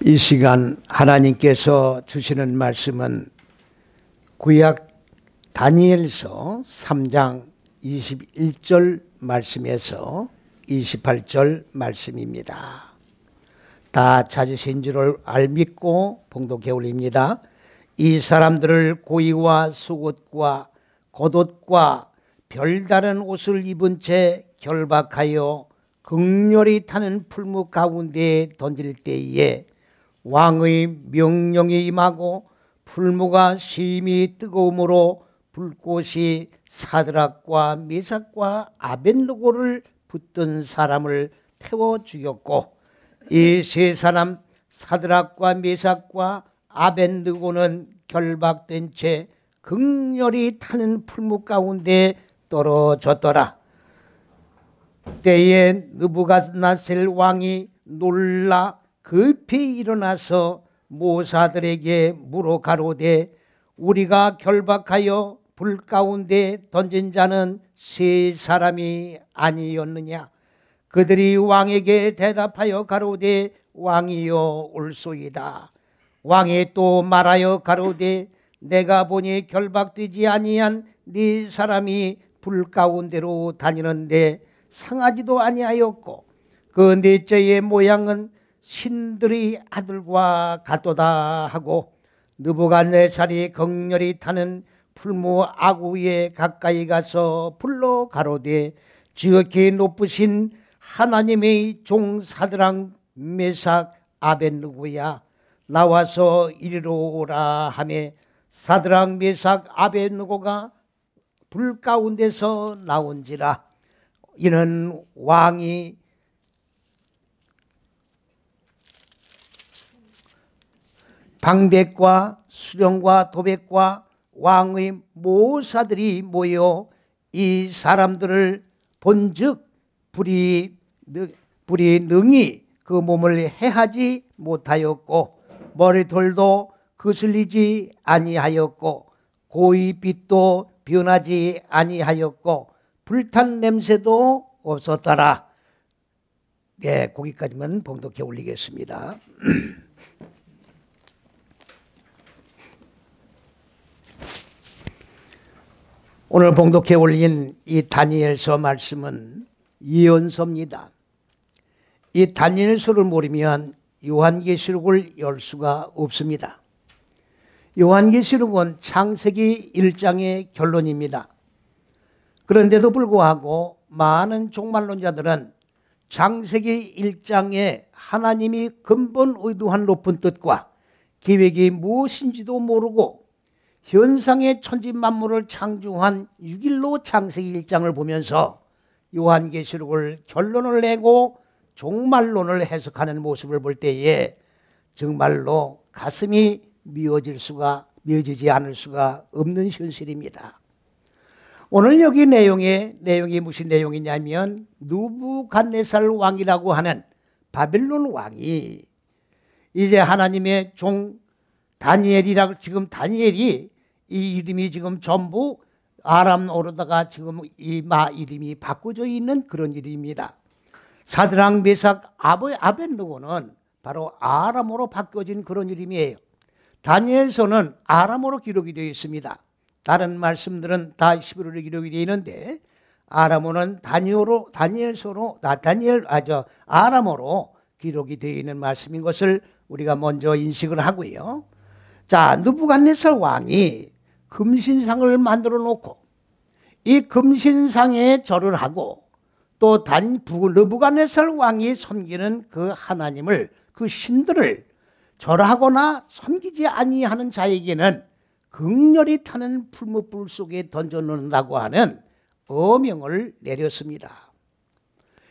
이 시간 하나님께서 주시는 말씀은 구약 다니엘서 3장 21절 말씀에서 28절 말씀입니다. 다 찾으신 줄을 믿고 봉독해 올립니다. 이 사람들을 고의와 속옷과 겉옷과 별다른 옷을 입은 채 결박하여 극렬히 타는 풀무 가운데에 던질 때에 왕의 명령이 임하고 풀무가 심히 뜨거움으로 불꽃이 사드락과 메삭과 아벳느고를 붙든 사람을 태워 죽였고, 이 세 사람 사드락과 메삭과 아벳느고는 결박된 채 극렬히 타는 풀무 가운데 떨어졌더라. 때에 느부갓네살 왕이 놀라 급히 일어나서 모사들에게 물어 가로되, 우리가 결박하여 불 가운데 던진 자는 세 사람이 아니었느냐? 그들이 왕에게 대답하여 가로되, 왕이여 옳소이다. 왕이 또 말하여 가로되, 내가 보니 결박되지 아니한 네 사람이 불 가운데로 다니는데 상하지도 아니하였고, 그 넷째의 모양은 신들의 아들과 같도다 하고, 느부갓네살이 극렬히 타는 풀무 아구에 가까이 가서 불러 가로되, 지극히 높으신 하나님의 종 사드락 메삭 아벳느고야, 나와서 이리로 오라 하매, 사드락 메삭 아벳느고가 불 가운데서 나온지라. 이는 왕이 방백과 수령과 도백과 왕의 모사들이 모여 이 사람들을 본즉 불이 능히 그 몸을 해하지 못하였고, 머리털도 거슬리지 아니하였고, 고위빛도 변하지 아니하였고, 불탄 냄새도 없었더라. 네, 거기까지만 봉독해 올리겠습니다. 오늘 봉독해 올린 이 다니엘서 말씀은 예언서입니다. 이 다니엘서를 모르면 요한계시록을 열 수가 없습니다. 요한계시록은 창세기 1장의 결론입니다. 그런데도 불구하고 많은 종말론자들은 창세기 1장에 하나님이 근본 의도한 높은 뜻과 계획이 무엇인지도 모르고 현상의 천지 만물을 창조한 6일로 창세기 1장을 보면서 요한계시록을 결론을 내고 종말론을 해석하는 모습을 볼 때에 정말로 가슴이 미어지지 않을 수가 없는 현실입니다. 오늘 여기 내용이 무슨 내용이냐면, 느부갓네살 왕이라고 하는 바벨론 왕이 이제 하나님의 종 다니엘이라고, 지금 다니엘이 이 이름이 지금 전부 아람어로다가 지금 이 이름이 바꿔져 있는 그런 이름입니다. 사드락 메삭 아벳느고는 바로 아람어로 바꿔진 그런 이름이에요. 다니엘서는 아람어로 기록이 되어 있습니다. 다른 말씀들은 다 히브리어로 기록이 되어 있는데, 아람어는 아람어로 기록이 되어 있는 말씀인 것을 우리가 먼저 인식을 하고요. 자, 느부갓네살 왕이 금신상을 만들어 놓고 이 금신상에 절을 하고, 또 느부갓네살 왕이 섬기는 그 하나님을, 그 신들을 절하거나 섬기지 아니하는 자에게는 극렬히 타는 풀무불 속에 던져놓는다고 하는 어명을 내렸습니다.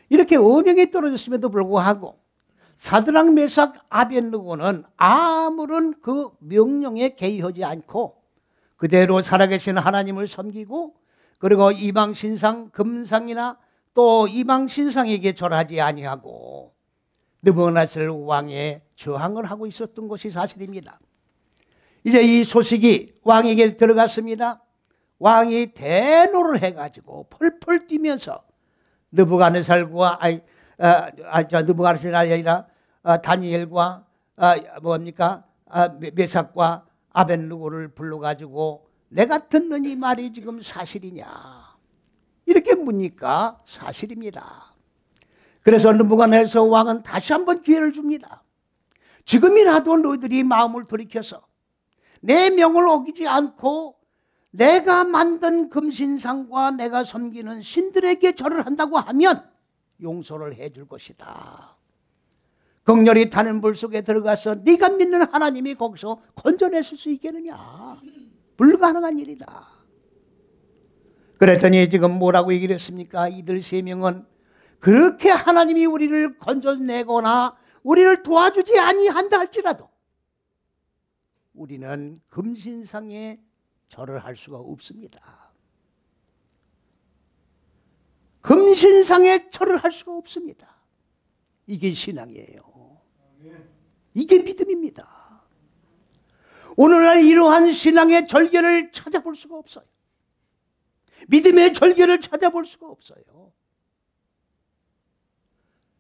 이렇게 어명이 떨어졌음에도 불구하고 사드락 메삭 아벳느고는 아무런 그 명령에 개의하지 않고 그대로 살아계신 하나님을 섬기고, 그리고 이방 신상 금상이나 또 이방 신상에게 절하지 아니하고 느부갓네살 왕에 저항을 하고 있었던 것이 사실입니다. 이제 이 소식이 왕에게 들어갔습니다. 왕이 대노를 해가지고 펄펄 뛰면서 느부갓네살과 느부갓네살이 아니라 다니엘과 뭡니까? 메삭과 아벳느고를 불러가지고 내가 듣는 이 말이 지금 사실이냐? 이렇게 묻니까 사실입니다. 그래서 느부갓네살 왕은 다시 한번 기회를 줍니다. 지금이라도 너희들이 마음을 돌이켜서 내 명을 어기지 않고 내가 만든 금신상과 내가 섬기는 신들에게 절을 한다고 하면 용서를 해줄 것이다. 극렬히 타는 불 속에 들어가서 네가 믿는 하나님이 거기서 건져냈을 수 있겠느냐? 불가능한 일이다. 그랬더니 지금 뭐라고 얘기를 했습니까? 이들 세 명은 그렇게 하나님이 우리를 건져내거나 우리를 도와주지 아니한다 할지라도 우리는 금신상에 절을 할 수가 없습니다. 금신상에 절을 할 수가 없습니다. 이게 신앙이에요. 이게 믿음입니다. 오늘날 이러한 신앙의 절개를 찾아볼 수가 없어요. 믿음의 절개를 찾아볼 수가 없어요.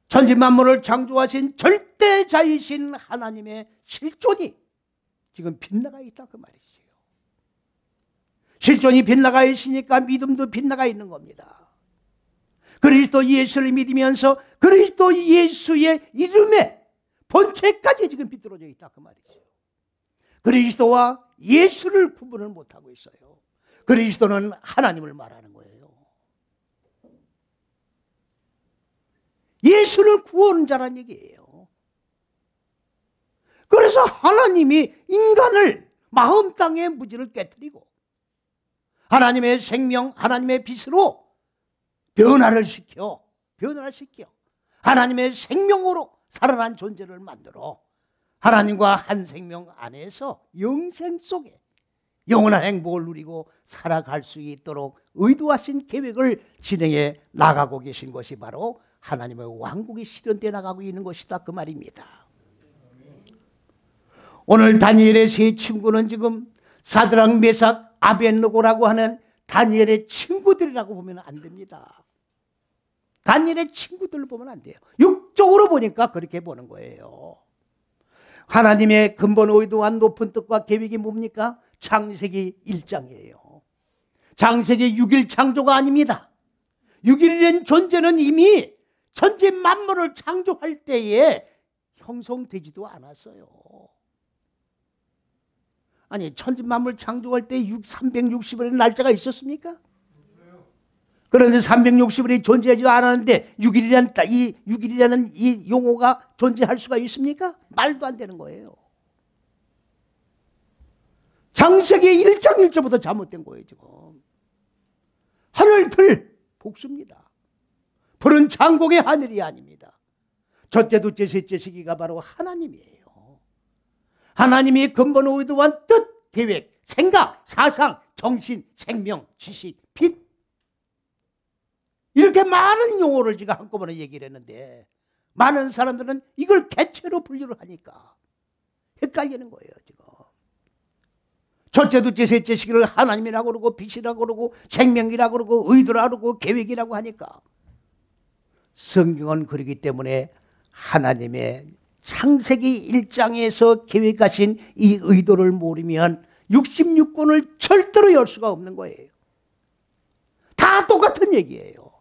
천지만물을 창조하신 절대자이신 하나님의 실존이 지금 빗나가 있다 그 말이죠. 실존이 빗나가 있으니까 믿음도 빗나가 있는 겁니다. 그리스도 예수를 믿으면서 그리스도 예수의 이름에 본체까지 지금 비뚤어져 있다 그 말이죠. 그리스도와 예수를 구분을 못하고 있어요. 그리스도는 하나님을 말하는 거예요. 예수는 구원자란 얘기예요. 그래서 하나님이 인간을 마음 땅의 무지를 깨뜨리고 하나님의 생명, 하나님의 빛으로 변화를 시켜 하나님의 생명으로 살아난 존재를 만들어 하나님과 한 생명 안에서 영생 속에 영원한 행복을 누리고 살아갈 수 있도록 의도하신 계획을 진행해 나가고 계신 것이 바로 하나님의 왕국이 실현되어 나가고 있는 것이다 그 말입니다. 오늘 다니엘의 세 친구는 지금 사드락, 메삭, 아벳느고라고 하는 다니엘의 친구들이라고 보면 안 됩니다. 다니엘의 친구들을 보면 안 돼요. 육적으로 보니까 그렇게 보는 거예요. 하나님의 근본 의도한 높은 뜻과 계획이 뭡니까? 창세기 1장이에요. 창세기 6일 창조가 아닙니다. 6일이라는 존재는 이미 천지 만물을 창조할 때에 형성되지도 않았어요. 아니 천지 만물 창조할 때 360일의 날짜가 있었습니까? 그런데 360일이 존재하지도 않았는데 6일이라는 이 용어가 존재할 수가 있습니까? 말도 안 되는 거예요. 창세기 1장 1절부터 잘못된 거예요 지금. 하늘 복수입니다. 불은 창공의 하늘이 아닙니다. 첫째, 둘째, 셋째 시기가 바로 하나님이에요. 하나님이 근본 의도한 뜻, 계획, 생각, 사상, 정신, 생명, 지식, 빛 이렇게 많은 용어를 제가 한꺼번에 얘기를 했는데 많은 사람들은 이걸 개체로 분류를 하니까 헷갈리는 거예요 지금. 첫째, 둘째, 셋째 시기를 하나님이라고 그러고 빛이라고 그러고 생명이라고 그러고 의도라고 그러고 계획이라고 하니까 성경은 그렇기 때문에 하나님의 창세기 1장에서 계획하신 이 의도를 모르면 66권을 절대로 열 수가 없는 거예요. 다 똑같은 얘기예요.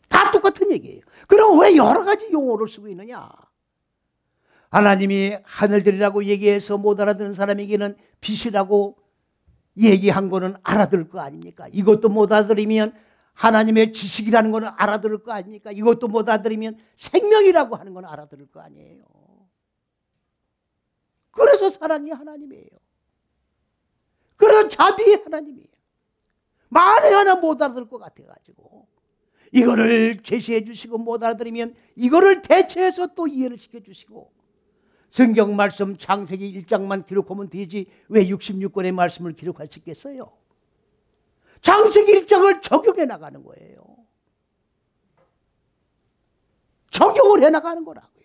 다 똑같은 얘기예요. 그럼 왜 여러 가지 용어를 쓰고 있느냐? 하나님이 하늘들이라고 얘기해서 못 알아듣는 사람에게는 빛이라고 얘기한 거는 알아들을 거 아닙니까? 이것도 못 알아들으면 하나님의 지식이라는 거는 알아들을 거 아닙니까? 이것도 못 알아들으면 생명이라고 하는 건 알아들을 거 아니에요. 그래서 사랑이 하나님이에요. 그래서 자비의 하나님이에요. 말에 하나 못 알아들을 것 같아가지고 이거를 제시해 주시고 못 알아들으면 이거를 대체해서 또 이해를 시켜주시고 성경 말씀 창세기 1장만 기록하면 되지 왜 66권의 말씀을 기록할 수 있겠어요? 창세기 1장을 적용해 나가는 거예요. 적용을 해 나가는 거라고요.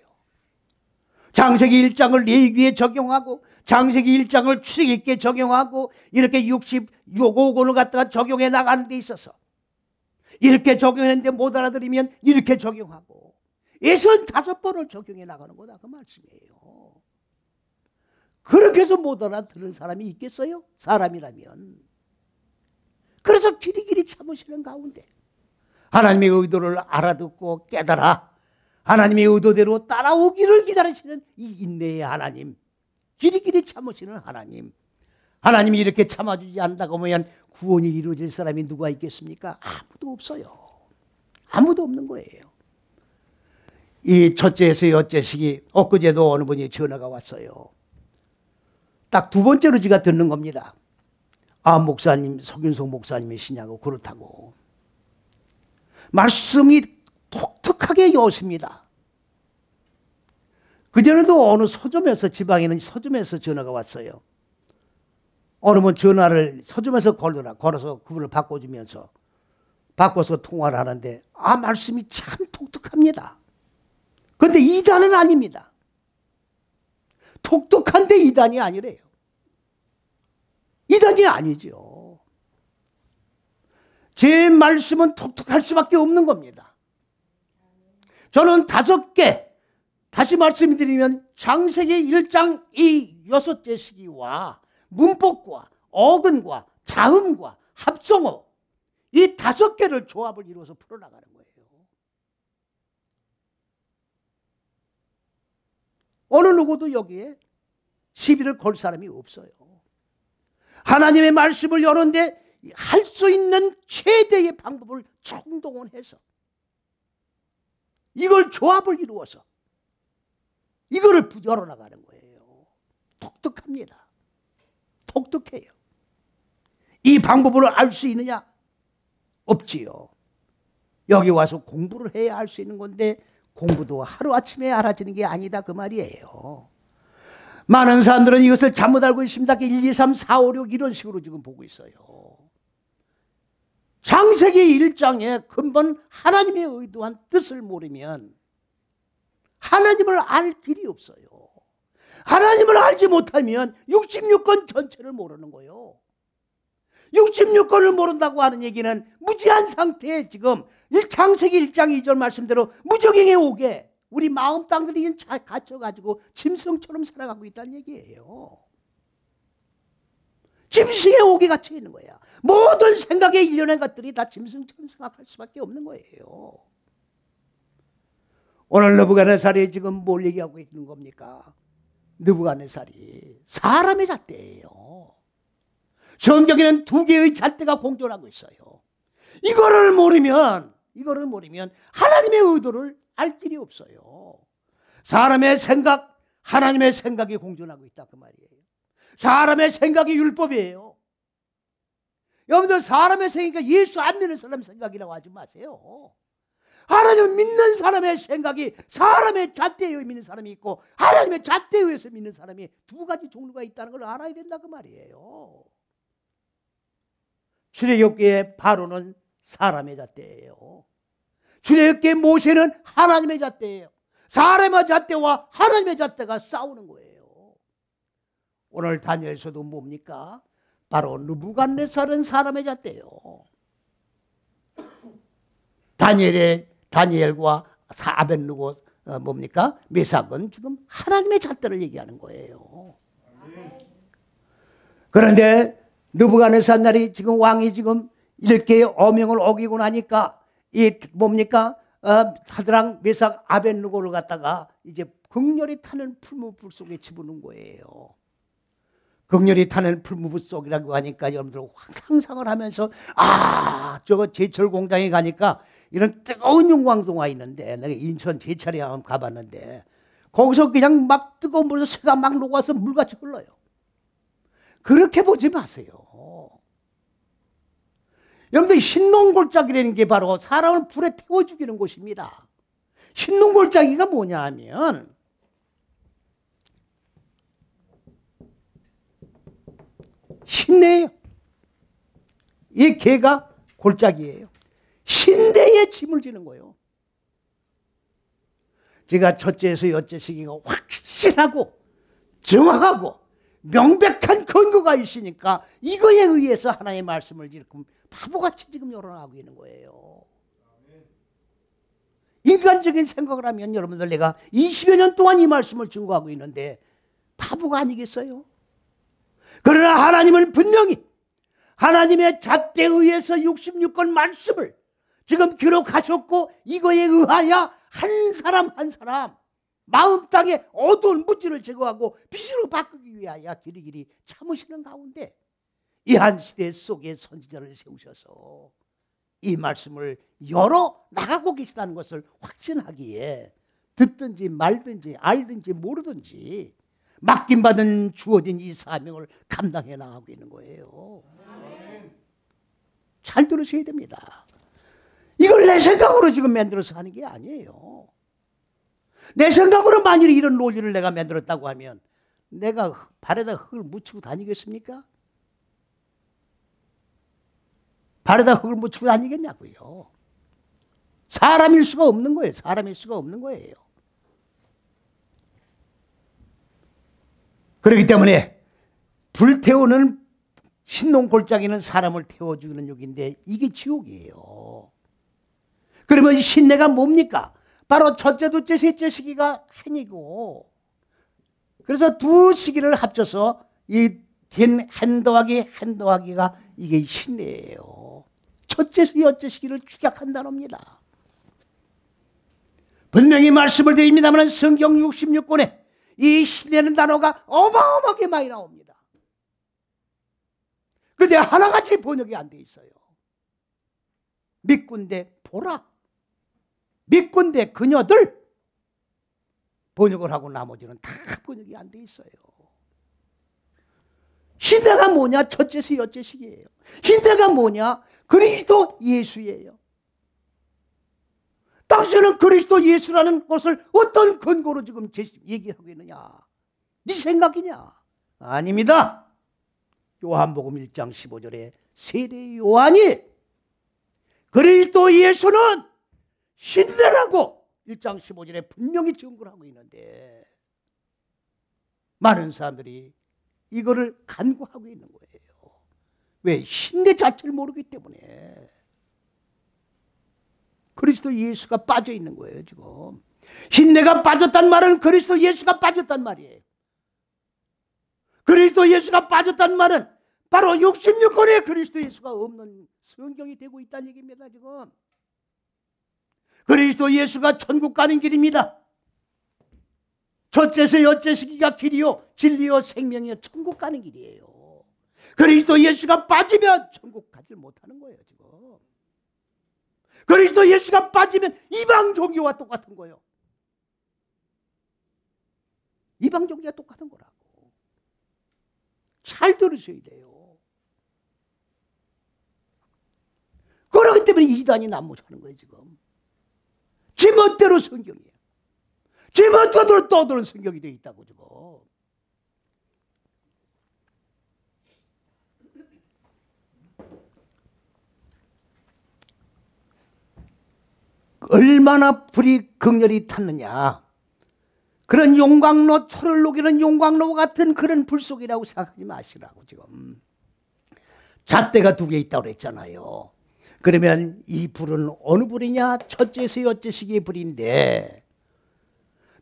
창세기 1장을 레위기에 적용하고 창세기 1장을 출애굽기에 적용하고 이렇게 65권을 갖다가 적용해 나가는 데 있어서 이렇게 적용했는데 못 알아들으면 이렇게 적용하고 65번을 적용해 나가는 거다 그 말씀이에요. 그렇게 해서 못 알아들은 사람이 있겠어요? 사람이라면. 그래서 길이길이 참으시는 가운데 하나님의 의도를 알아듣고 깨달아 하나님의 의도대로 따라오기를 기다리시는 이 인내의 하나님, 길이길이 참으시는 하나님, 하나님이 이렇게 참아주지 않는다고 하면 구원이 이루어질 사람이 누가 있겠습니까? 아무도 없어요. 아무도 없는 거예요. 이 첫째에서 여째식이 엊그제도 어느 분이 전화가 왔어요. 딱 두 번째로 제가 듣는 겁니다. 목사님, 석윤석 목사님이시냐고 그렇다고. 말씀이 독특하게 여십니다. 그전에도 어느 서점에서, 지방에 있는 서점에서 전화가 왔어요. 어느 분 전화를 서점에서 걸어서 그분을 바꿔주면서 바꿔서 통화를 하는데 말씀이 참 독특합니다. 그런데 이단은 아닙니다. 독특한데 이단이 아니래요. 이단이 아니죠. 제 말씀은 독특할 수밖에 없는 겁니다. 저는 5개, 다시 말씀드리면 창세기 1장 이 6째 시기와 문법과 어근과 자음과 합성어 이 5개를 조합을 이루어서 풀어나가는 거예요. 어느 누구도 여기에 시비를 걸 사람이 없어요. 하나님의 말씀을 여는데 할 수 있는 최대의 방법을 총동원해서 이걸 조합을 이루어서 이거를 열어나가는 거예요. 독특합니다. 독특해요. 이 방법을 알 수 있느냐? 없지요. 여기 와서 공부를 해야 할 수 있는 건데 공부도 하루아침에 알아지는 게 아니다 그 말이에요. 많은 사람들은 이것을 잘못 알고 있습니다. 1, 2, 3, 4, 5, 6 이런 식으로 지금 보고 있어요. 창세기 1장에 근본 하나님의 의도한 뜻을 모르면 하나님을 알 길이 없어요. 하나님을 알지 못하면 66권 전체를 모르는 거예요. 66권을 모른다고 하는 얘기는 무지한 상태에 지금 창세기 1장 2절 말씀대로 무적행에 오게 우리 마음 땅들이 갇혀가지고 짐승처럼 살아가고 있다는 얘기예요. 짐승의 옥에 갇혀 있는 거야. 모든 생각에 일련의 것들이 다 짐승처럼 생각할 수밖에 없는 거예요. 오늘 느부갓네살이 지금 뭘 얘기하고 있는 겁니까? 느부갓네살이 사람의 잣대예요. 성경에는 2개의 잣대가 공존하고 있어요. 이거를 모르면 하나님의 의도를 알 길이 없어요. 사람의 생각, 하나님의 생각이 공존하고 있다 그 말이에요. 사람의 생각이 율법이에요. 여러분들 사람의 생각이 예수 안 믿는 사람 생각이라고 하지 마세요. 하나님을 믿는 사람의 생각이 사람의 잣대에 믿는 사람이 있고 하나님의 잣대에 의해서 믿는 사람이 2가지 종류가 있다는 걸 알아야 된다 그 말이에요. 출애굽기의 바로는 사람의 잣대예요. 출애굽기의 모세는 하나님의 잣대예요. 사람의 잣대와 하나님의 잣대가 싸우는 거예요. 오늘 다니엘서도 뭡니까? 바로 느부갓네살은 사람의 잣대예요. 다니엘과 아벳느고 뭡니까? 메삭은 지금 하나님의 잣대를 얘기하는 거예요. 그런데 느부갓네살 날이 지금 왕이 지금 이렇게 어명을 어기고 나니까 이 뭡니까? 사드락 메삭 아벳느고를 갖다가 이제 극렬히 타는 풀무불 속에 집어넣은 거예요. 극렬히 타는 풀무불 속이라고 하니까 여러분들 상상을 하면서 저거 제철 공장에 가니까 이런 뜨거운 용광소가 있는데 내가 인천 제철에 한번 가봤는데 거기서 그냥 막 뜨거운 물에서 새가 막 녹아서 물같이 흘러요. 그렇게 보지 마세요. 여러분들 흰농골짜기라는 게 바로 사람을 불에 태워 죽이는 곳입니다. 흰농골짜기가 뭐냐 하면 신내예요. 이 개가 골짜기예요. 신내에 짐을 지는 거예요. 제가 첫째에서 여째 시기가 확실하고 정확하고 명백한 근거가 있으니까 이거에 의해서 하나님의 말씀을 지금 바보같이 지금 열어나가고 있는 거예요. 인간적인 생각을 하면 여러분들 내가 20여 년 동안 이 말씀을 증거하고 있는데 바보가 아니겠어요? 그러나 하나님은 분명히 하나님의 잣대에 의해서 66권 말씀을 지금 기록하셨고 이거에 의하여 한 사람 한 사람 마음 땅에 어두운 무지를 제거하고 빛으로 바꾸기 위하여 길이길이 참으시는 가운데 이 한 시대 속에 선지자를 세우셔서 이 말씀을 열어 나가고 계시다는 것을 확신하기에 듣든지 말든지 알든지 모르든지 맡김받은 주어진 이 사명을 감당해 나가고 있는 거예요. 잘 들으셔야 됩니다. 이걸 내 생각으로 지금 만들어서 하는 게 아니에요. 내 생각으로 만일 이런 논리를 내가 만들었다고 하면 내가 발에다 흙을 묻히고 다니겠습니까? 발에다 흙을 묻히고 다니겠냐고요. 사람일 수가 없는 거예요. 사람일 수가 없는 거예요. 그렇기 때문에 불태우는 신농골짜기는 사람을 태워주는 욕인데 이게 지옥이에요. 그러면 신내가 뭡니까? 바로 첫째, 둘째, 셋째 시기가 hen이고, 그래서 두 시기를 합쳐서 이 hen 더하기가 이게 신내예요. 첫째, 여째 시기를 축약한 단어입니다. 분명히 말씀을 드립니다만 성경 66권에 이 신내는 단어가 어마어마하게 많이 나옵니다. 그런데 하나같이 번역이 안 돼 있어요. 믿군대 보라, 믿군대 그녀들 번역을 하고 나머지는 다 번역이 안 돼 있어요. 신내가 뭐냐? 첫째서 여째식이에요. 신내가 뭐냐? 그리스도 예수예요. 당신은 그리스도 예수라는 것을 어떤 근거로 지금 얘기하고 있느냐? 네 생각이냐? 아닙니다. 요한복음 1장 15절에 세례 요한이 그리스도 예수는 신내라고 1장 15절에 분명히 증거를 하고 있는데 많은 사람들이 이거를 간구하고 있는 거예요. 왜? 신내 자체를 모르기 때문에. 그리스도 예수가 빠져 있는 거예요, 지금. 신내가 빠졌단 말은 그리스도 예수가 빠졌단 말이에요. 그리스도 예수가 빠졌단 말은 바로 66권에 그리스도 예수가 없는 성경이 되고 있다는 얘기입니다, 지금. 그리스도 예수가 천국 가는 길입니다. 첫째서 여째 시기가 길이요 진리요 생명이요 천국 가는 길이에요. 그리스도 예수가 빠지면 천국 가지 못하는 거예요, 지금. 그리스도 예수가 빠지면 이방 종교와 똑같은 거예요. 이방 종교와 똑같은 거라고. 잘 들으셔야 돼요. 그렇기 때문에 이단이 난무하는 거예요, 지금. 지멋대로 성경이에요. 지멋대로 떠드는 성경이 되어 있다고, 지금. 얼마나 불이 극렬히 탔느냐. 그런 용광로, 철을 녹이는 용광로 같은 그런 불 속이라고 생각하지 마시라고, 지금. 잣대가 두 개 있다고 그랬잖아요. 그러면 이 불은 어느 불이냐? 첫째서 여째 시기의 불인데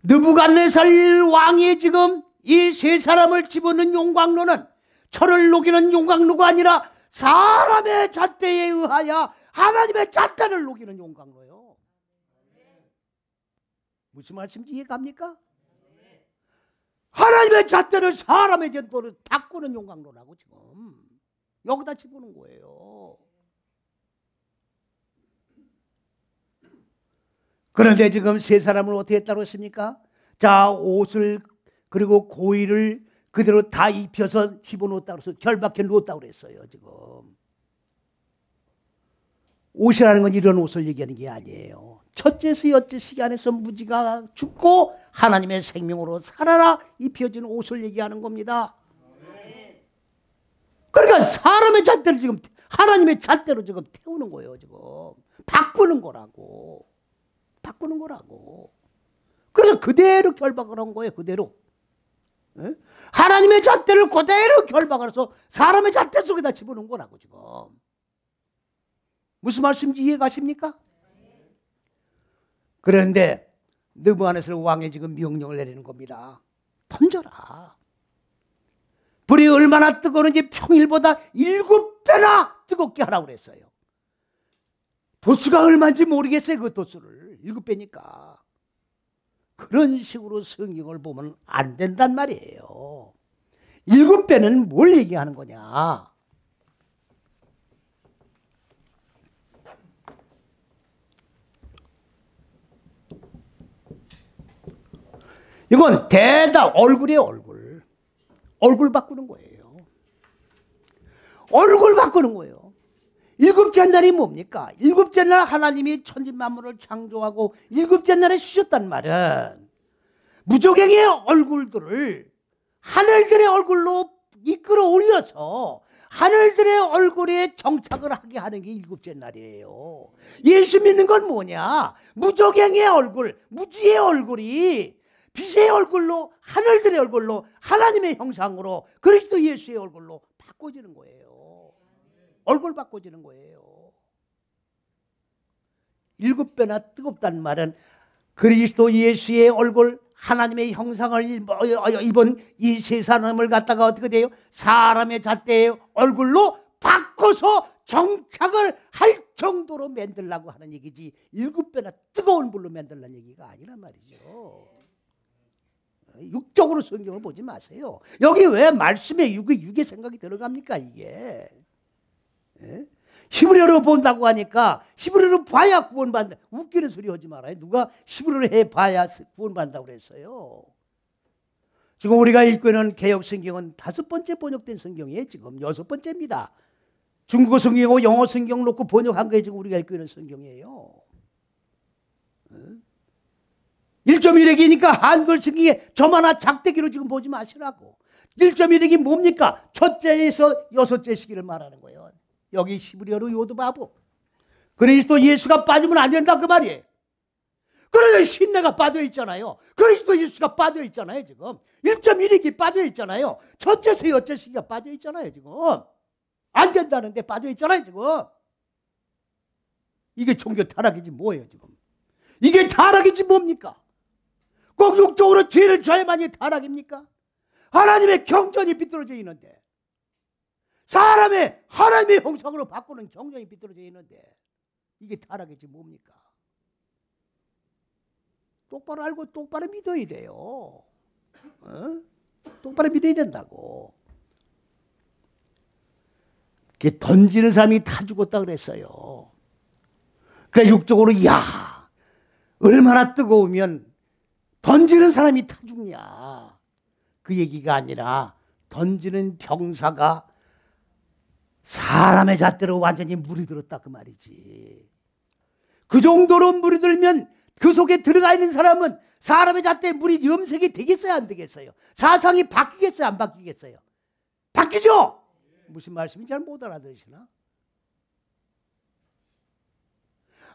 느부갓네살 왕이 지금 이 세 사람을 집어넣은 용광로는 철을 녹이는 용광로가 아니라 사람의 잣대에 의하여 하나님의 잣대를 녹이는 용광로예요. 무슨 말씀인지 이해갑니까? 하나님의 잣대를 사람의 잣대로 바꾸는 용광로라고 지금 여기다 집어넣은 거예요. 그런데 지금 세 사람을 어떻게 했다고 했습니까? 자, 옷을 그리고 고의를 그대로 다 입혀서 집어넣었다고 해서 결박해 놓았다고 그랬어요, 지금. 옷이라는 건 이런 옷을 얘기하는 게 아니에요. 첫째서 여째 시기 안에서 무지가 죽고 하나님의 생명으로 살아라 입혀진 옷을 얘기하는 겁니다. 그러니까 사람의 잣대를 지금 하나님의 잣대로 지금 태우는 거예요, 지금. 바꾸는 거라고. 바꾸는 거라고. 그래서 그대로 결박을 한 거예요, 그대로. 에? 하나님의 잣대를 그대로 결박을 해서 사람의 잣대 속에다 집어넣은 거라고, 지금. 무슨 말씀인지 이해가십니까? 그런데 느부갓네살 왕이 지금 명령을 내리는 겁니다. 던져라. 불이 얼마나 뜨거운지 평일보다 7배나 뜨겁게 하라고 그랬어요. 도수가 얼마인지 모르겠어요. 그 도수를 7배니까. 그런 식으로 성경을 보면 안 된단 말이에요. 7배는 뭘 얘기하는 거냐? 이건 대다 얼굴이에요. 얼굴 바꾸는 거예요. 얼굴 바꾸는 거예요. 7째 날이 뭡니까? 7째 날 하나님이 천지만물을 창조하고 7째 날에 쉬셨단 말은 무조갱의 얼굴들을 하늘들의 얼굴로 이끌어 올려서 하늘들의 얼굴에 정착을 하게 하는 게 7째 날이에요. 예수 믿는 건 뭐냐? 무조갱의 얼굴, 무지의 얼굴이 빛의 얼굴로, 하늘들의 얼굴로, 하나님의 형상으로, 그리스도 예수의 얼굴로 바꿔지는 거예요. 얼굴 바꿔지는 거예요. 7배나 뜨겁다는 말은 그리스도 예수의 얼굴, 하나님의 형상을 입은 이 세 사람을 갖다가 어떻게 돼요? 사람의 잣대의 얼굴로 바꿔서 정착을 할 정도로 만들라고 하는 얘기지 7배나 뜨거운 불로 만들라는 얘기가 아니란 말이죠. 육적으로 성경을 보지 마세요. 여기 왜 말씀에 육의 생각이 들어갑니까 이게? 히브리어로 본다고 하니까 히브리어로 봐야 구원받는다. 웃기는 소리 하지 말아요. 누가 히브리어로 해봐야 구원받는다고 그랬어요. 지금 우리가 읽고 있는 개역 성경은 5번째 번역된 성경이에요. 지금 6번째입니다. 중국어 성경하고 영어 성경 놓고 번역한 게 지금 우리가 읽고 있는 성경이에요. 1.1핵이니까 한글 성경에 저만한 작대기로 지금 보지 마시라고. 1.1핵이 뭡니까? 첫째에서 6째 시기를 말하는 거예요. 여기 히브리어로 요드바브. 그리스도 예수가 빠지면 안 된다 그 말이에요. 그래서 신내가 빠져 있잖아요. 그리스도 예수가 빠져 있잖아요. 지금 1.1핵이 빠져 있잖아요. 첫째에서 6째 시기가 빠져 있잖아요. 지금 안 된다는데 빠져 있잖아요. 지금 이게 종교 타락이지 뭐예요. 지금 이게 타락이지 뭡니까? 꼭 육적으로 죄를 져야만이 타락입니까? 하나님의 경전이 비뚤어져 있는데, 하나님의 형상으로 바꾸는 경전이 비뚤어져 있는데 이게 타락이지 뭡니까? 똑바로 알고 똑바로 믿어야 돼요. 똑바로 믿어야 된다고. 그게 던지는 사람이 다 죽었다 그랬어요. 그래 육적으로 야 얼마나 뜨거우면 던지는 사람이 다 죽냐. 그 얘기가 아니라 던지는 병사가 사람의 잣대로 완전히 물이 들었다 그 말이지. 그 정도로 물이 들면 그 속에 들어가 있는 사람은 사람의 잣대에 물이 염색이 되겠어요 안 되겠어요? 사상이 바뀌겠어요 안 바뀌겠어요? 바뀌죠? 무슨 말씀인지 잘 못 알아들으시나?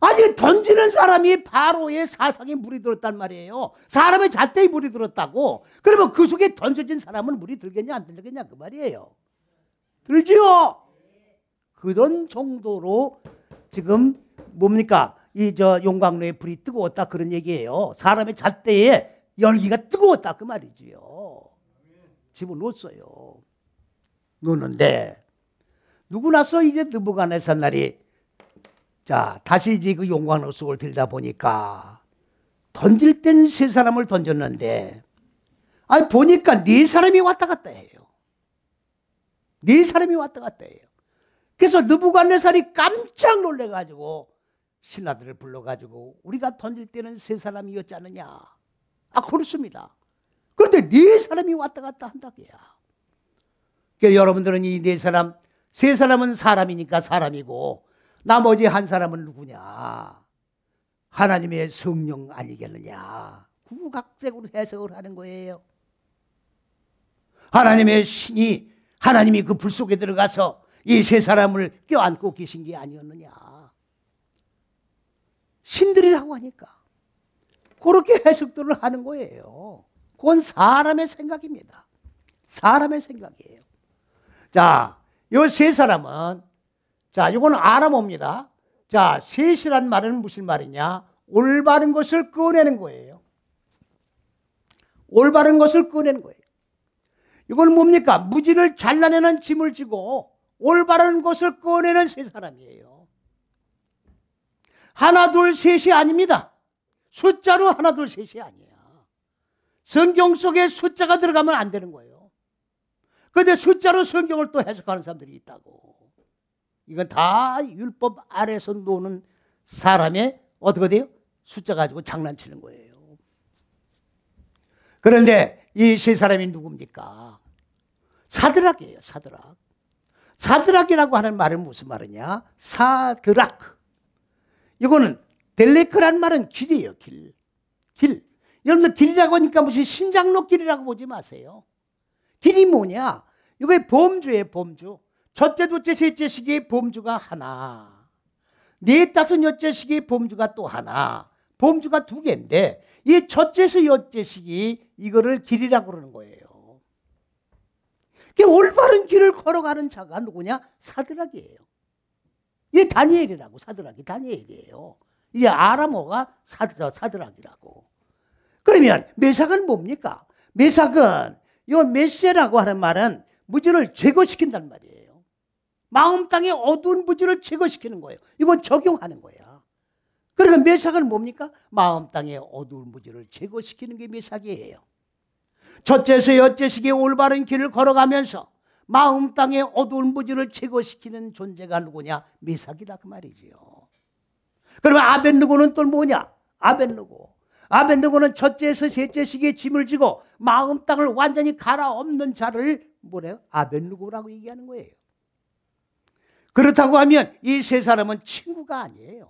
아니 던지는 사람이 바로의 사상에 물이 들었단 말이에요. 사람의 잣대에 물이 들었다고. 그러면 그 속에 던져진 사람은 물이 들겠냐 안 들겠냐 그 말이에요. 들지요? 그런 정도로 지금 뭡니까? 이 용광로에 불이 뜨거웠다 그런 얘기예요. 사람의 잣대에 열기가 뜨거웠다 그 말이지요. 집어넣었어요. 넣는데 누구 나서 이제 느부갓네살 날이 자 다시 이제 그 용광로 속을 들다 보니까 던질 땐 3사람을 던졌는데 아니 보니까 4사람이 왔다 갔다 해요. 4사람이 왔다 갔다 해요. 그래서 느부갓네살이 깜짝 놀래가지고 신하들을 불러가지고 우리가 던질 때는 3사람이었지 않느냐. 아 그렇습니다. 그런데 4사람이 왔다 갔다 한다고요. 그러니까 여러분들은 이 4사람 3사람은 사람이니까 사람이고 나머지 1사람은 누구냐. 하나님의 성령 아니겠느냐. 구각색으로 해석을 하는 거예요. 하나님의 신이 하나님이 그 불 속에 들어가서 이 3사람을 껴안고 계신 게 아니었느냐. 신들이라고 하니까 그렇게 해석들을 하는 거예요. 그건 사람의 생각입니다. 사람의 생각이에요. 자, 이 3사람은 자, 이거는 아람어입니다. 자, 셋이란 말은 무슨 말이냐? 올바른 것을 꺼내는 거예요. 올바른 것을 꺼내는 거예요. 이건 뭡니까? 무지를 잘라내는 짐을 지고 올바른 것을 꺼내는 세 사람이에요. 하나, 둘, 셋이 아닙니다. 숫자로 하나, 둘, 셋이 아니야. 성경 속에 숫자가 들어가면 안 되는 거예요. 그런데 숫자로 성경을 또 해석하는 사람들이 있다고. 이건 다 율법 아래서 노는 사람의 어떻게 돼요? 숫자 가지고 장난치는 거예요. 그런데 이 세 사람이 누굽니까? 사드락이에요. 사드락. 사드락이라고 하는 말은 무슨 말이냐? 사드락. 이거는 델레크란 말은 길이에요. 길. 길. 여러분들 길이라고 하니까 무슨 신장로 길이라고 보지 마세요. 길이 뭐냐? 이게 범주예요. 범주. 첫째, 둘째, 셋째 시기의 범주가 하나. 네, 다섯, 여째 시기의 범주가 또 하나. 범주가 두 개인데 이 첫째에서 여째 시기 이거를 길이라고 그러는 거예요. 올바른 길을 걸어가는 자가 누구냐? 사드락이에요. 이게 다니엘이라고. 사드락이 다니엘이에요. 이게 아람어가 사드락이라고. 그러면 메삭은 뭡니까? 메삭은 이 메세라고 하는 말은 무지를 제거시킨다는 말이에요. 마음 땅에 어두운 무지를 제거시키는 거예요. 이건 적용하는 거야. 그러니까 메삭은 뭡니까? 마음 땅에 어두운 무지를 제거시키는 게 메삭이에요. 첫째에서 여째 시기에 올바른 길을 걸어가면서 마음 땅에 어두운 무지를 제거시키는 존재가 누구냐? 메삭이다 그 말이지요. 그러면 아벳느고는 또 뭐냐? 아벳느고는 첫째에서 셋째 시기에 짐을 지고 마음 땅을 완전히 갈아엎는 자를 뭐래요? 아벳느고라고 얘기하는 거예요. 그렇다고 하면 이 세 사람은 친구가 아니에요.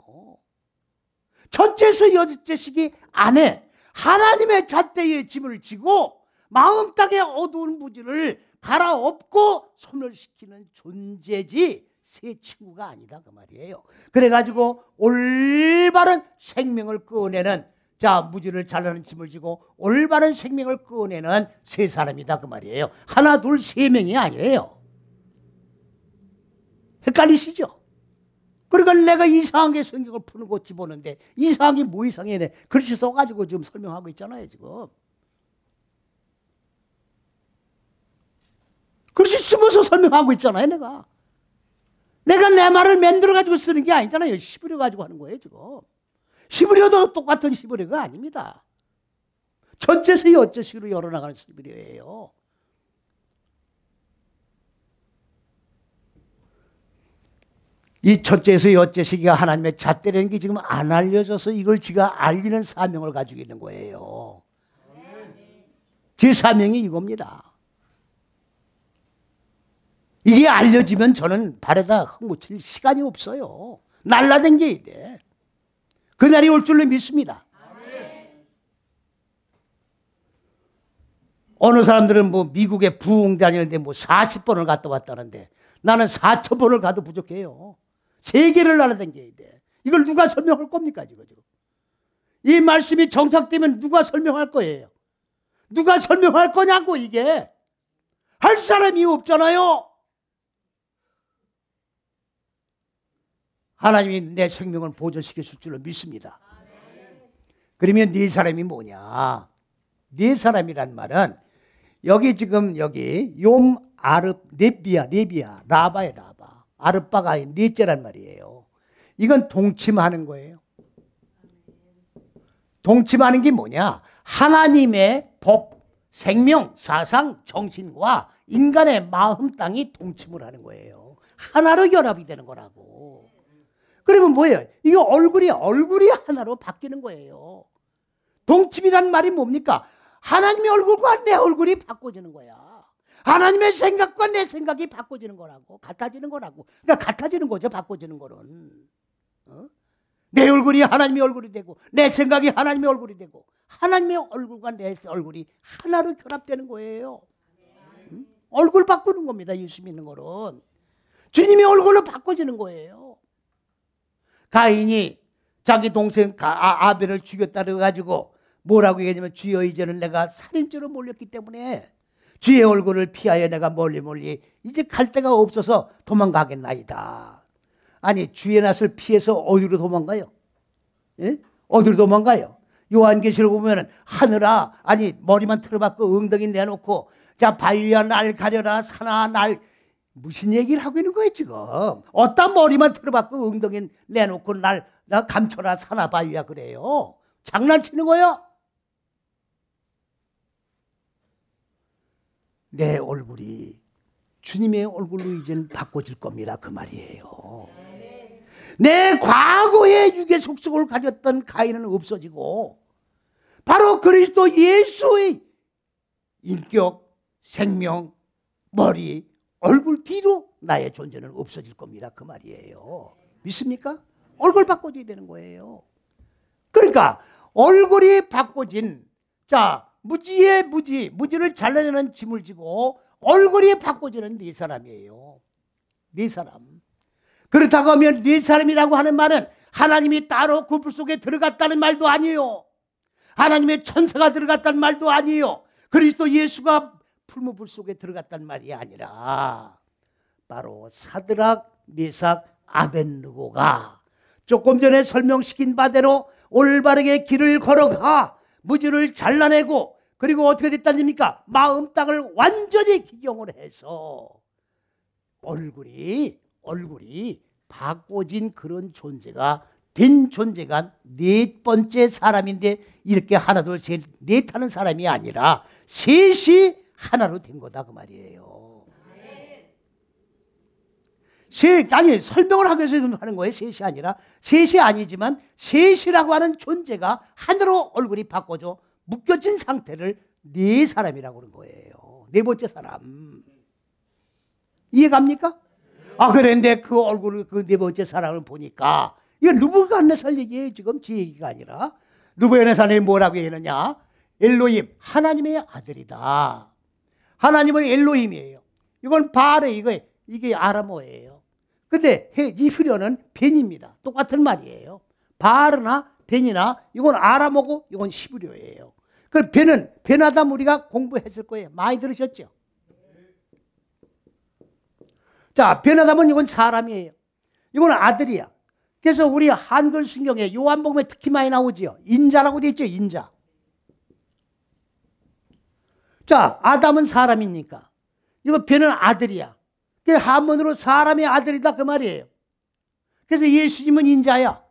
첫째에서 여째 시기 안에 하나님의 잣대에 짐을 지고 마음 땅의 어두운 무지를 갈아엎고 소멸시키는 존재지 새 친구가 아니다 그 말이에요. 그래가지고 올바른 생명을 꺼내는 무지를 잘라는 짐을 지고 올바른 생명을 꺼내는 세 사람이다 그 말이에요. 하나, 둘, 세 명이 아니에요. 헷갈리시죠? 그러니까 내가 이상하게 성경을 푸는 거 집어넣는데 이상하게 뭐 이상해. 글씨 써가지고 지금 설명하고 있잖아요 지금. 글씨 쓰면서 설명하고 있잖아요 내가 내 말을 만들어가지고 쓰는 게 아니잖아요. 히브리어 가지고 하는 거예요 지금. 히브리어도 똑같은 히브리어가 아닙니다. 첫째에서 여째식으로 열어나가는 히브리어예요. 이 첫째에서 여째시기가 하나님의 잣대라는 게 지금 안 알려져서 이걸 지가 알리는 사명을 가지고 있는 거예요. 제 사명이 이겁니다. 이게 알려지면 저는 발에다 흙묻힐 시간이 없어요. 날라다녀야 돼. 그날이 올 줄로 믿습니다. 어느 사람들은 뭐 미국에 부흥 다니는데 뭐 40번을 갔다 왔다는데 나는 4,000번을 가도 부족해요. 세계를 날아다녀야 돼. 이걸 누가 설명할 겁니까 지금? 이 말씀이 정착되면 누가 설명할 거예요? 누가 설명할 거냐고 이게. 할 사람이 없잖아요. 하나님이 내 생명을 보존시켜 줄 줄로 믿습니다. 그러면 네 사람이 뭐냐? 네 사람이란 말은 여기 지금 여기 욤 아르 네비아 라바의 라바 아르바가 넷째란 말이에요. 이건 동침하는 거예요. 동침하는 게 뭐냐? 하나님의 법, 생명, 사상, 정신과 인간의 마음 땅이 동침을 하는 거예요. 하나로 결합이 되는 거라고. 그러면 뭐예요? 이거 얼굴이 하나로 바뀌는 거예요. 동침이란 말이 뭡니까? 하나님의 얼굴과 내 얼굴이 바꿔지는 거야. 하나님의 생각과 내 생각이 바꿔지는 거라고. 같아지는 거라고. 그러니까 같아지는 거죠. 바꿔지는 거는. 내 얼굴이 하나님의 얼굴이 되고 내 생각이 하나님의 얼굴이 되고 하나님의 얼굴과 내 얼굴이 하나로 결합되는 거예요. 얼굴 바꾸는 겁니다. 예수 믿는 거는. 주님의 얼굴로 바꿔지는 거예요. 가인이 자기 동생 아벨을 죽였다 그래가지고 뭐라고 얘기하냐면 주여 이제는 내가 살인죄로 몰렸기 때문에 주의 얼굴을 피하여 내가 멀리 이제 갈 데가 없어서 도망가겠나이다. 아니 주의 낯을 피해서 어디로 도망가요? 예? 어디로 도망가요? 요한계시록 보면은 하늘아, 아니 머리만 틀어박고 엉덩이 내놓고 자 바위야 날 가려라, 산아 날, 무슨 얘기를 하고 있는 거예요 지금? 어디다 머리만 틀어박고 엉덩이 내놓고 나 감춰라, 산아 바위야 그래요? 장난치는 거예요? 내 얼굴이 주님의 얼굴로 이제는 바꿔질 겁니다 그 말이에요. 내 과거의 육의 속성을 가졌던 가인은 없어지고 바로 그리스도 예수의 인격, 생명, 머리, 얼굴 뒤로 나의 존재는 없어질 겁니다 그 말이에요. 믿습니까? 얼굴 바꿔줘야 되는 거예요. 그러니까 얼굴이 바꿔진, 자 무지의 무지를 잘라내는 짐을 지고 얼굴이 바꿔지는 네 사람이에요. 네 사람. 그렇다고 하면 네 사람이라고 하는 말은 하나님이 따로 그 불 속에 들어갔다는 말도 아니에요. 하나님의 천사가 들어갔다는 말도 아니에요. 그리스도 예수가 풀무불 속에 들어갔다는 말이 아니라 바로 사드락, 메삭, 아벳느고가 조금 전에 설명시킨 바대로 올바르게 길을 걸어가 무지를 잘라내고 그리고 어떻게 됐다니까? 마음 땅을 완전히 기경을 해서 얼굴이 바꿔진 그런 존재가 된 존재가 네 번째 사람인데 이렇게 하나 둘 셋 넷 하는 사람이 아니라 셋이 하나로 된 거다 그 말이에요. 아니 설명을 하기 위해서 하는 거예요. 셋이 아니라, 셋이 아니지만 셋이라고 하는 존재가 하나로 얼굴이 바꿔져 묶여진 상태를 네 사람이라고 그런 거예요. 네 번째 사람. 이해갑니까? 그런데 그 얼굴을 그 네 번째 사람을 보니까 이거 느부갓네살 얘기예요. 지금 제 얘기가 아니라. 느부갓네살이 뭐라고 했느냐? 엘로힘, 하나님의 아들이다. 하나님은 엘로힘이에요. 이건 바레, 이게 아람어예요. 근데 히브리어는 벤입니다. 똑같은 말이에요. 바르나 벤이나 이건 아람어고 이건 히브리어예요. 그 벤아담 우리가 공부했을 거예요. 많이 들으셨죠? 자, 벤아담은 이건 사람이에요. 이건 아들이야. 그래서 우리 한글 성경에 요한복음에 특히 많이 나오지요. 인자라고 되어 있죠. 인자. 자, 아담은 사람이니까 이거 벤은 아들이야. 그 한문으로 사람의 아들이다 그 말이에요. 그래서 예수님은 인자야.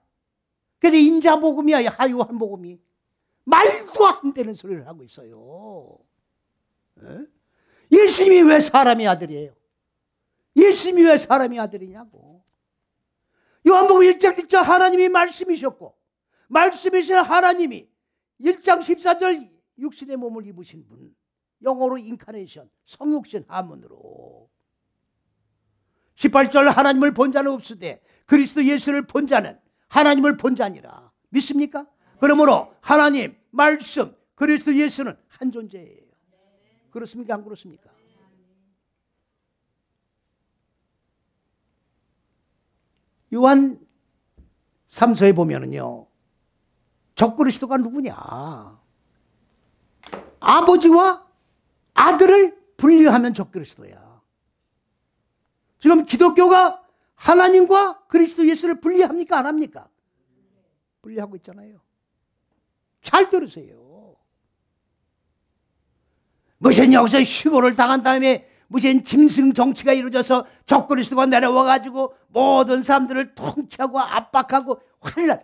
그래서 인자복음이야. 요한복음이. 말도 안 되는 소리를 하고 있어요. 예수님이 왜 사람의 아들이에요? 예수님이 왜 사람의 아들이냐고. 요한복음 1장 1절 하나님이 말씀이셨고 말씀이신 하나님이 1장 14절 육신의 몸을 입으신 분, 영어로 인카네이션, 성육신 한문으로 18절 하나님을 본 자는 없으되 그리스도 예수를 본 자는 하나님을 본 자니라. 믿습니까? 그러므로 하나님, 말씀, 그리스도 예수는 한 존재예요. 그렇습니까? 안 그렇습니까? 요한 3서에 보면은요, 적그리스도가 누구냐? 아버지와 아들을 분리하면 적그리스도야. 지금 기독교가 하나님과 그리스도 예수를 분리합니까? 안 합니까? 분리하고 있잖아요. 잘 들으세요. 무슨 여기서 휴거를 당한 다음에 무슨 짐승 정치가 이루어져서 적그리스도가 내려와가지고 모든 사람들을 통치하고 압박하고 환란.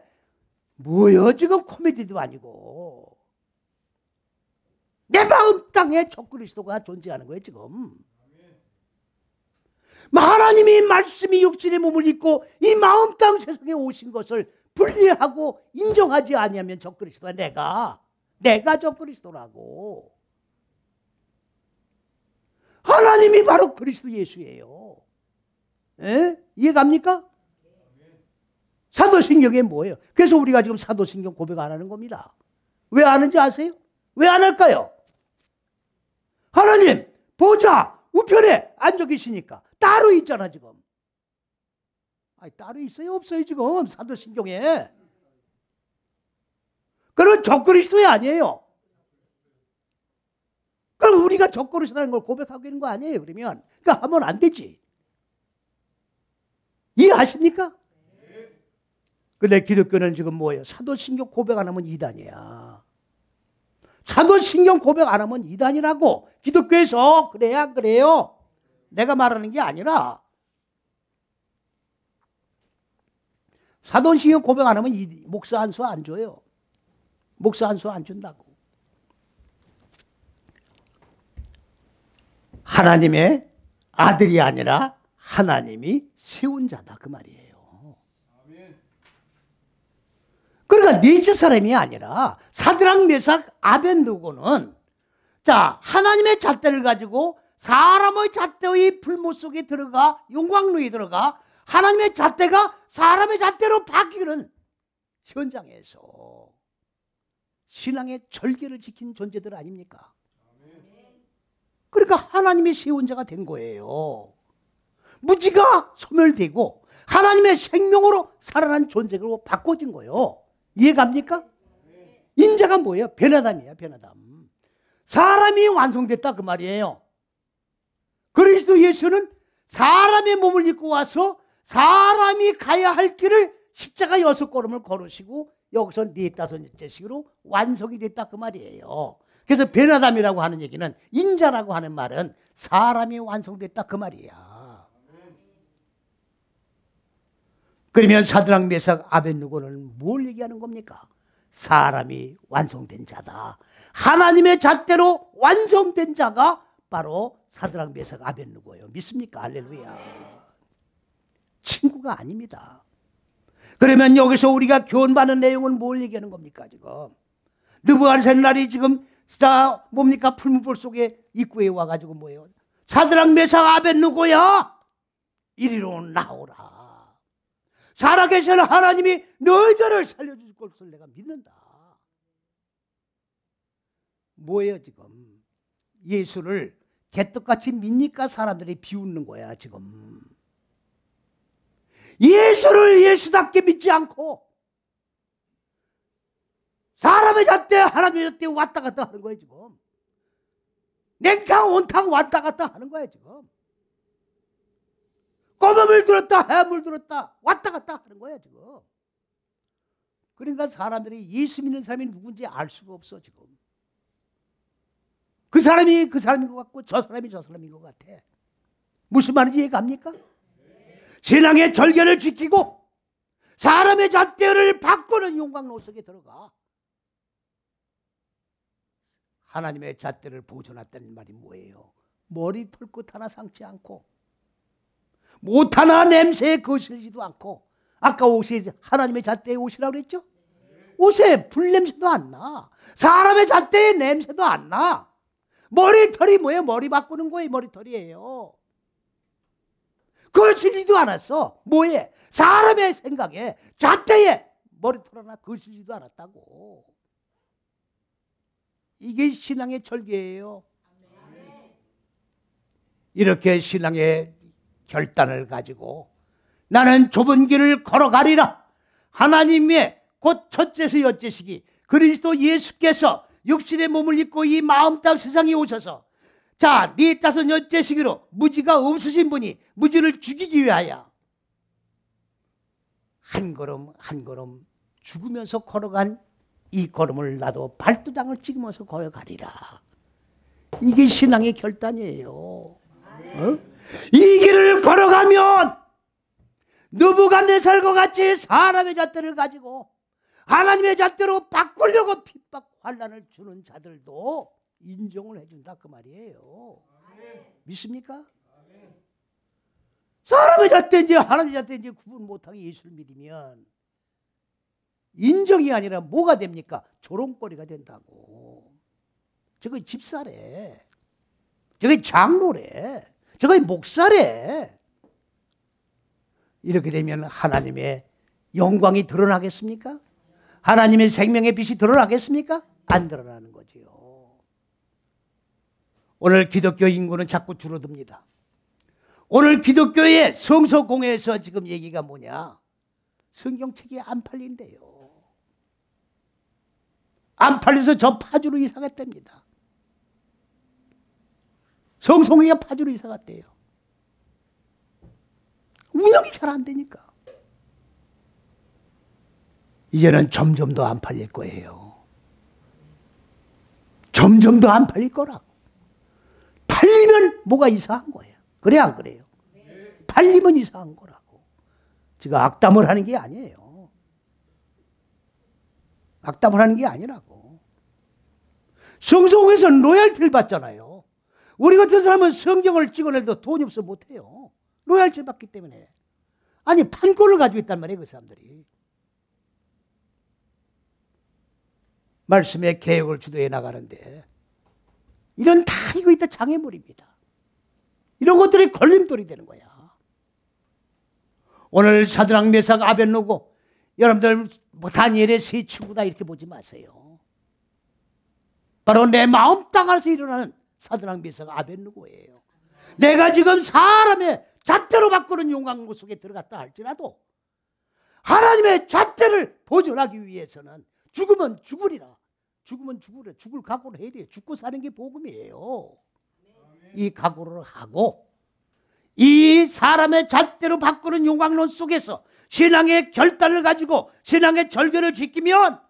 뭐요? 지금 코미디도 아니고. 내 마음 땅에 적그리스도가 존재하는 거예요 지금. 하나님이 말씀이 육신의 몸을 입고 이 마음 땅 세상에 오신 것을 분리하고 인정하지 아니하면 적그리스도야. 내가 적그리스도라고. 하나님이 바로 그리스도 예수예요. 이해갑니까? 사도신경이 뭐예요? 그래서 우리가 지금 사도신경 고백 안 하는 겁니다. 왜 안 하는지 아세요? 왜 안 할까요? 하나님 보좌 우편에 앉아 계시니까 따로 있잖아 지금. 아니, 따로 있어요 없어요 지금 사도신경에? 그건 적그리스도이 아니에요. 그럼 우리가 적그리스도라는 걸 고백하고 있는 거 아니에요 그러면? 그러니까 하면 안 되지. 이해하십니까? 근데 기독교는 지금 뭐예요? 사도신경 고백 안 하면 이단이야. 사도신경 고백 안 하면 이단이라고. 기독교에서 그래야 안 그래요? 내가 말하는 게 아니라 사도신경 고백 안 하면 목사 한 수 안 줘요. 목사 한 수 안 준다고. 하나님의 아들이 아니라 하나님이 세운 자다 그 말이에요. 그러니까 넷째 사람이 아니라 사드락 메삭 아벤느고는 자 하나님의 잣대를 가지고 사람의 잣대의 불모 속에 들어가 용광로에 들어가 하나님의 잣대가 사람의 잣대로 바뀌는 현장에서 신앙의 절개를 지킨 존재들 아닙니까? 그러니까 하나님이 세운 자가 된 거예요. 무지가 소멸되고 하나님의 생명으로 살아난 존재로 바꿔진 거예요. 이해갑니까? 인자가 뭐예요? 변화담이에요. 변화담. 사람이 완성됐다 그 말이에요. 그리스도 예수는 사람의 몸을 입고 와서 사람이 가야 할 길을 십자가 6걸음을 걸으시고 여기서 4~5째씩으로 완성이 됐다 그 말이에요. 그래서 변화담이라고 하는 얘기는 인자라고 하는 말은 사람이 완성됐다 그 말이야. 그러면 사드락 메삭 아벤느고는 뭘 얘기하는 겁니까? 사람이 완성된 자다. 하나님의 잣대로 완성된 자가 바로 사드락 메삭 아벤느고예요. 믿습니까? 할렐루야. 친구가 아닙니다. 그러면 여기서 우리가 교훈받는 내용은 뭘 얘기하는 겁니까? 지금 느부갓네살이 지금 자 뭡니까? 풀무불 속에 입구에 와가지고 뭐예요? 사드락 메삭 아벤느고야 이리로 나오라. 살아계시는 하나님이 너희들을 살려줄 것을 내가 믿는다. 뭐예요 지금? 예수를 개떡같이 믿니까 사람들이 비웃는 거야 지금. 예수를 예수답게 믿지 않고 사람의 잣대 하나님의 잣대 왔다 갔다 하는 거예요 지금. 냉탕 온탕 왔다 갔다 하는 거예요 지금. 꼬마물 들었다 해물 들었다 왔다 갔다 하는 거야 지금. 그러니까 사람들이 예수 믿는 사람이 누군지 알 수가 없어 지금. 그 사람이 그 사람인 것 같고 저 사람이 저 사람인 것 같아. 무슨 말인지 이해갑니까? 신앙의 절개를 지키고 사람의 잣대를 바꾸는 용광로 속에 들어가 하나님의 잣대를 보존했다는 말이 뭐예요? 머리 털끝 하나 상치 않고 못 하나 냄새에 거슬리지도 않고 아까 옷이 하나님의 잣대의 옷이라고 그랬죠? 옷에 불냄새도 안 나. 사람의 잣대의 냄새도 안 나. 머리털이 뭐예요? 머리 바꾸는 거예요. 머리털이에요. 거슬리지도 않았어. 뭐에? 사람의 생각에 잣대에 머리털 하나 거슬리지도 않았다고. 이게 신앙의 절개예요. 이렇게 신앙의 결단을 가지고 나는 좁은 길을 걸어가리라. 하나님의 곧 첫째서 여째시기 그리스도 예수께서 육신의 몸을 입고 이 마음 땅 세상에 오셔서 자, 4~5째시기로 무지가 없으신 분이 무지를 죽이기 위하여 한 걸음 한 걸음 죽으면서 걸어간 이 걸음을 나도 발두당을 찍으면서 걸어가리라. 이게 신앙의 결단이에요. 이 길을 걸어가면 느부갓네살과 같이 사람의 잣대를 가지고 하나님의 잣대로 바꾸려고 핍박 환난을 주는 자들도 인정을 해준다 그 말이에요. 믿습니까? 사람의 잣대인지 하나님의 잣대인지 구분 못하게 예수를 믿으면 인정이 아니라 뭐가 됩니까? 조롱거리가 된다고. 저거 집사래. 저거 장로래. 저거 목사래. 이렇게 되면 하나님의 영광이 드러나겠습니까? 하나님의 생명의 빛이 드러나겠습니까? 안 드러나는 거지요. 오늘 기독교 인구는 자꾸 줄어듭니다. 오늘 기독교의 성서공회에서 지금 얘기가 뭐냐? 성경책이 안 팔린대요. 안 팔려서 저 파주로 이사 갔답니다. 성송이가 파주로 이사 갔대요. 운영이 잘 안 되니까. 이제는 점점 더 안 팔릴 거예요. 점점 더 안 팔릴 거라고. 팔리면 뭐가 이상한 거예요. 그래 안 그래요? 팔리면 이상한 거라고. 제가 악담을 하는 게 아니에요. 악담을 하는 게 아니라고. 성서에서는 로얄티를 받잖아요. 우리 같은 사람은 성경을 찍어내도 돈이 없어 못해요. 로얄티를 받기 때문에. 아니 판권을 가지고 있단 말이에요. 그 사람들이. 말씀의 개혁을 주도해 나가는데 이런 다 이거 있다 장애물입니다. 이런 것들이 걸림돌이 되는 거야. 오늘 사드락 메삭 아벳느고 여러분들 뭐 다니엘의 세 친구다 이렇게 보지 마세요. 바로 내 마음 땅에서 일어나는 사드락 메삭 아벳느고예요. 내가 지금 사람의 잣대로 바꾸는 용광로 속에 들어갔다 할지라도 하나님의 잣대를 보존하기 위해서는 죽으면 죽으리라. 죽으면 죽으리라. 죽을 각오를 해야 돼요. 죽고 사는 게 복음이에요. 이 각오를 하고 이 사람의 잣대로 바꾸는 용광로 속에서 신앙의 결단을 가지고 신앙의 절견을 지키면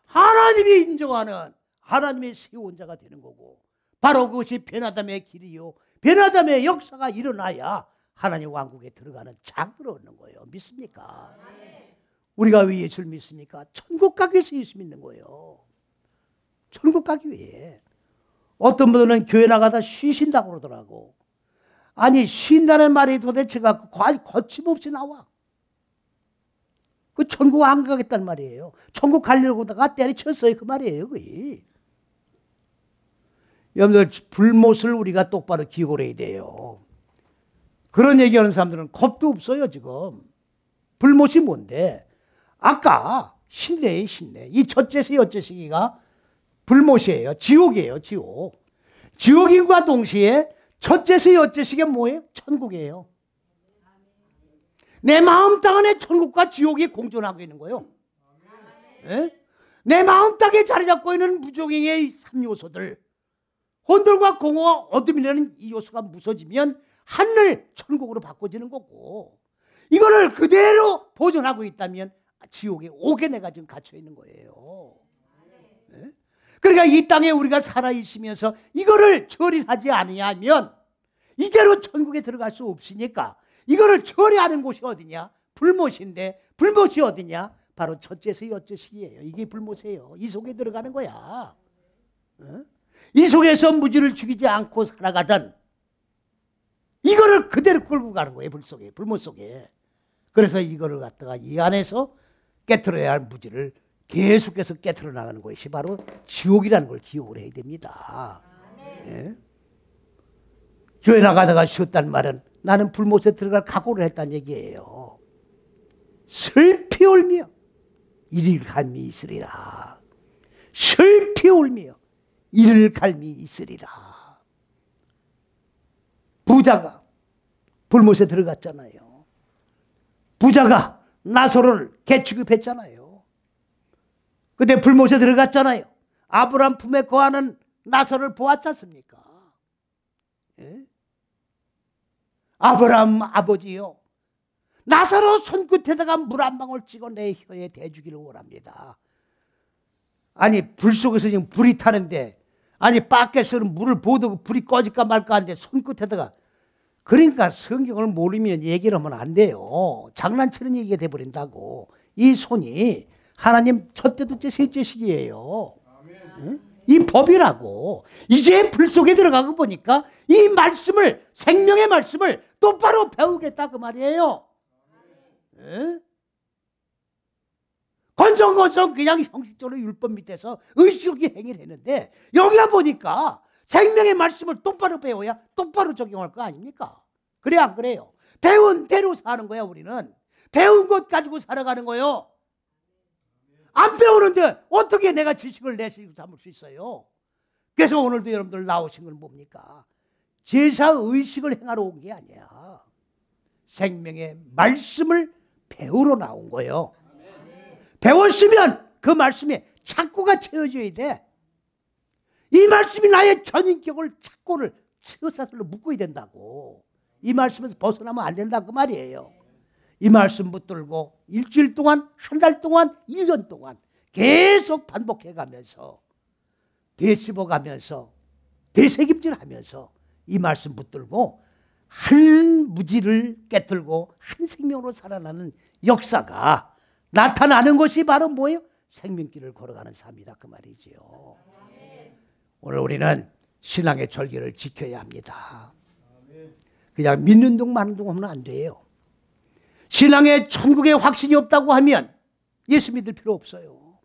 하나님이 인정하는 하나님의 세운 자가 되는 거고 바로 그것이 변화담의 길이요 변화담의 역사가 일어나야 하나님 왕국에 들어가는 자극을 얻는 거예요. 믿습니까? 우리가 왜 예수를 믿습니까? 천국 가기 위해서 예수 믿는 거예요. 천국 가기 위해. 어떤 분들은 교회 나가다 쉬신다고 그러더라고. 아니 쉰다는 말이 도대체가 거침없이 나와. 그 천국 안 가겠다는 말이에요. 천국 가려고 하다가 때려쳤어요. 그 말이에요. 거의. 여러분들 불못을 우리가 똑바로 기억을 해야 돼요. 그런 얘기하는 사람들은 겁도 없어요. 지금. 불못이 뭔데? 아까 신내예요. 신내. 이 첫째세 여째시기가 불못이에요. 지옥이에요. 지옥. 지옥인과 동시에 첫째세 여째시기가 뭐예요? 천국이에요. 내 마음 땅 안에 천국과 지옥이 공존하고 있는 거예요. 네? 내 마음 땅에 자리 잡고 있는 무종행의 3요소들 혼돈과 공허와 어둠이라는 이 요소가 부서지면 하늘 천국으로 바꿔지는 거고 이거를 그대로 보존하고 있다면 지옥에 오게 내가 지금 갇혀 있는 거예요. 네? 그러니까 이 땅에 우리가 살아있으면서 이거를 처리하지 않으면 이대로 천국에 들어갈 수 없으니까 이거를 처리하는 곳이 어디냐? 불못인데 불못이 어디냐? 바로 첫째서 여째식이에요. 이게 불못이에요. 이 속에 들어가는 거야. 어? 이 속에서 무지를 죽이지 않고 살아가던 이거를 그대로 끌고 가는 거예요. 불 속에, 불못 속에. 그래서 이거를 갖다가 이 안에서 깨트려야 할 무지를 계속해서 깨트려 나가는 것이 바로 지옥이라는 걸 기억을 해야 됩니다. 예? 교회 나가다가 쉬었다는 말은 나는 불못에 들어갈 각오를 했다는 얘기예요. 슬피 울며 이를 갈미 있으리라. 슬피 울며 이를 갈미 있으리라. 부자가 불못에 들어갔잖아요. 부자가 나사로를 개취급했잖아요. 그때 불못에 들어갔잖아요. 아브라함 품에 거하는 나사로를 보았지 않습니까? 예? 아브라함 아버지요, 나사로 손끝에다가 물 한 방울 찍어 내 혀에 대주기를 원합니다. 아니 불 속에서 지금 불이 타는데 아니 밖에서는 물을 보도 불이 꺼질까 말까 하는데 손끝에다가 그러니까 성경을 모르면 얘기를 하면 안 돼요. 장난치는 얘기가 돼버린다고. 이 손이 하나님 첫째 둘째 셋째 시기예요. 응? 이 법이라고. 이제 불 속에 들어가고 보니까 이 말씀을 생명의 말씀을 똑바로 배우겠다 그 말이에요. 응? 건성건성 그냥 형식적으로 율법 밑에서 의식의 행위를 했는데 여기가 보니까 생명의 말씀을 똑바로 배워야 똑바로 적용할 거 아닙니까? 그래 안 그래요? 배운 대로 사는 거야. 우리는 배운 것 가지고 살아가는 거예요. 안 배우는데 어떻게 내가 지식을 내시고 삼을 수 있어요? 그래서 오늘도 여러분들 나오신 건 뭡니까? 제사의식을 행하러 온 게 아니야. 생명의 말씀을 배우러 나온 거예요. 배웠으면 그 말씀에 착고가 채워져야 돼. 이 말씀이 나의 전인격을 착고를 쇠사슬로 묶어야 된다고. 이 말씀에서 벗어나면 안 된다 그 말이에요. 이 말씀 붙들고 일주일 동안, 한 달 동안, 1년 동안 계속 반복해 가면서 되씹어 가면서 되새김질 하면서 이 말씀 붙들고 한 무지를 깨뜨리고 한 생명으로 살아나는 역사가 나타나는 것이 바로 뭐예요? 생명길을 걸어가는 삶이다 그 말이지요. 오늘 우리는 신앙의 절기를 지켜야 합니다. 그냥 믿는 둥 마는 둥 하면 안 돼요. 신앙의 천국에 확신이 없다고 하면 예수 믿을 필요 없어요.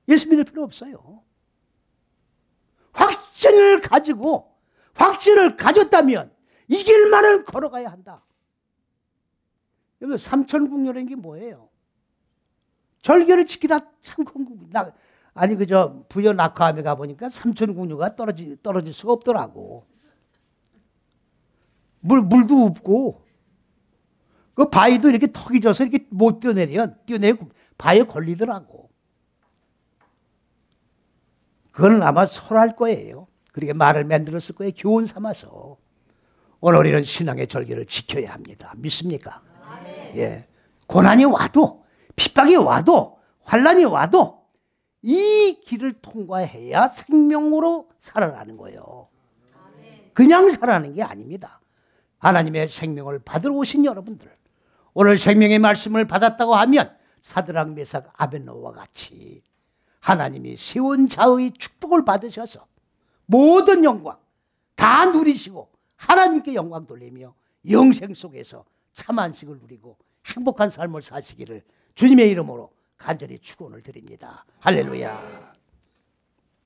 예수 믿을 필요 없어요. 확신을 가지고 확신을 가졌다면 이 길만은 걸어가야 한다. 여기 삼천국녀라는 게 뭐예요? 절개를 지키다 삼천국녀. 아니 그저 부여 낙화암에 가보니까 삼천국녀가 떨어질 수가 없더라고. 물도 없고 그 바위도 이렇게 턱이 져서 이렇게 못 뛰어내고 바위에 걸리더라고. 그건 아마 설할 거예요. 그렇게 말을 만들었을 거예요. 교훈 삼아서. 오늘 우리는 신앙의 절기를 지켜야 합니다. 믿습니까? 예. 고난이 와도 핍박이 와도 환난이 와도 이 길을 통과해야 생명으로 살아나는 거예요. 그냥 살아나는 게 아닙니다. 하나님의 생명을 받으러 오신 여러분들, 오늘 생명의 말씀을 받았다고 하면 사드락 메삭 아벳노고와 같이 하나님이 세운 자의 축복을 받으셔서 모든 영광 다 누리시고 하나님께 영광 돌리며 영생 속에서 참 안식을 누리고 행복한 삶을 사시기를 주님의 이름으로 간절히 축원을 드립니다. 할렐루야.